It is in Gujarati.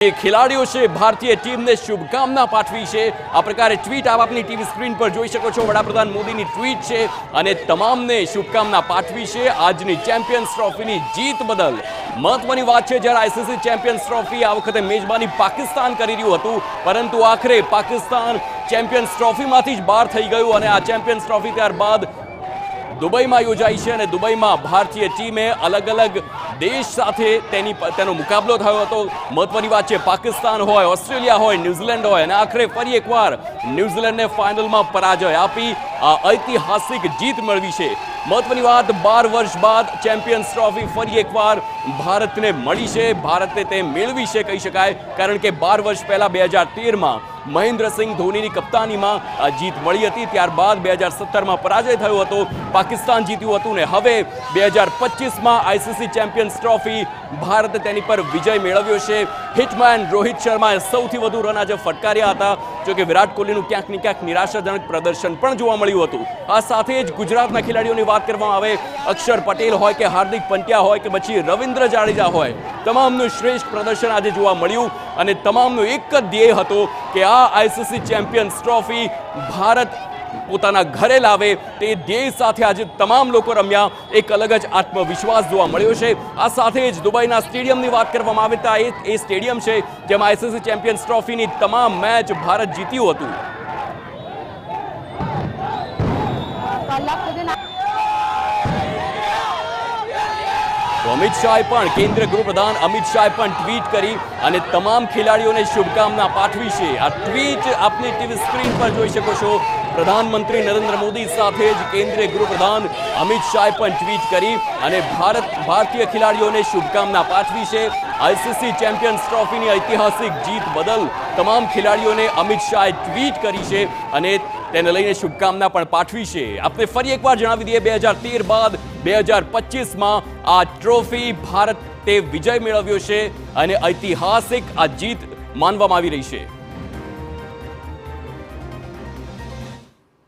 खिलाड़ियों से भारतीय टीम ने शुभकामना पाठवी છે। આ પ્રકારે ટ્વીટ આપ આપની ટીવી સ્ક્રીન પર જોઈ શકો છો। વડાપ્રધાન મોદીની ટ્વીટ છે અને તમામને શુભકામના પાઠવી છે આજની ચેમ્પિયન્સ ટ્રોફીની જીત બદલ। મહત્વની વાત છે, જ્યારે આઈસીસી ચેમ્પિયન્સ ટ્રોફી આ વખતે મેજબાની પાકિસ્તાન કરી રહ્યું હતું, પરંતુ આખરે પાકિસ્તાન ચેમ્પિયન્સ ટ્રોફીમાંથી જ બહાર થઈ ગયું અને આ ચેમ્પિયન્સ ટ્રોફી ત્યારબાદ દુબઈમાં યોજાઈ છે અને દુબઈમાં ભારતીય ટીમે અલગ અલગ દેશ સાથે તેનો મુકાબલો થયો હતો। મહત્વની વાત છે, પાકિસ્તાન હોય, ઓસ્ટ્રેલિયા હોય, ન્યૂઝીલેન્ડ હોય અને આખરે ફરી એકવાર ન્યૂઝીલેન્ડને ફાઇનલમાં પરાજય આપી આ ઐતિહાસિક જીત મેળવી છે। મહત્વની વાત, 12 વર્ષ બાદ ચેમ્પિયન્સ ટ્રોફી ફરી એકવાર ભારતને મળી છે, ભારતે તે મેળવી છે કહી શકાય, કારણ કે 12 વર્ષ પહેલા 2013માં મહેન્દ્રસિંહ ધોનીની કપ્તાનીમાં આ જીત મળી હતી। ત્યારબાદ 2017માં પરાજય થયો હતો, પાકિસ્તાન જીત્યું હતું ને હવે 2025માં આઈસીસી ચેમ્પિયન્સ ટ્રોફી ભારતે તેની પર વિજય મેળવ્યો છે। હિટમેન રોહિત શર્માએ સૌથી વધુ રન આજે ફટકાર્યા હતા, જો કે વિરાટ કોહલીનું ક્યાંક ને ક્યાંક નિરાશાજનક પ્રદર્શન પણ જોવા મળ્યું હતું। આ સાથે જ ગુજરાતના ખેલાડીઓની વાત કરવામાં આવે, અક્ષર પટેલ હોય કે હાર્દિક પંડ્યા હોય કે પછી રવિન્દ્ર જાડેજા હોય, તમામનું શ્રેષ્ઠ પ્રદર્શન આજે જોવા મળ્યું અને તમામનો એક જ ધ્યેય હતો કે આ આઈસીસી ચેમ્પિયન્સ ટ્રોફી ભારત પોતાના ઘરે લાવે। તે ધ્યેય સાથે આજે તમામ લોકો રમ્યા, એક અલગ જ આત્મવિશ્વાસ જોવા મળ્યો છે। આ સાથે જ દુબઈના સ્ટેડિયમની વાત કરવામાં આવે તો એ સ્ટેડિયમ છે જેમાં આઈસીસી ચેમ્પિયન્સ ટ્રોફીની તમામ મેચ ભારત જીત્યું હતું। અમિત શાહે પણ કેન્દ્રીય ગૃહપ્રધાન અમિત શાહે પણ ટ્વીટ કરી અને તમામ ખેલાડીઓને શુભકામના પાઠવી છે। આ ટ્વીટ આપની ટીવી સ્ક્રીન પર જોઈ શકો છો। પ્રધાનમંત્રી નરેન્દ્ર મોદી સાથે જ કેન્દ્રીય ગૃહપ્રધાન અમિત શાહે પણ ટ્વીટ કરી અને ભારતીય ખેલાડીઓને શુભકામના પાઠવી છે। આઈસીસી ચેમ્પિયન્સ ટ્રોફીની ઐતિહાસિક જીત બદલ તમામ ખેલાડીઓને અમિત શાહે ટ્વીટ કરી છે અને તેને લઈને શુભકામના પણ પાઠવી છે। આપણે ફરી એકવાર જણાવી દઈએ, 2013 બાદ 2025માં આ ટ્રોફી ભારતે વિજય મેળવ્યો છે અને ઐતિહાસિક આ જીત માનવામાં આવી રહી છે।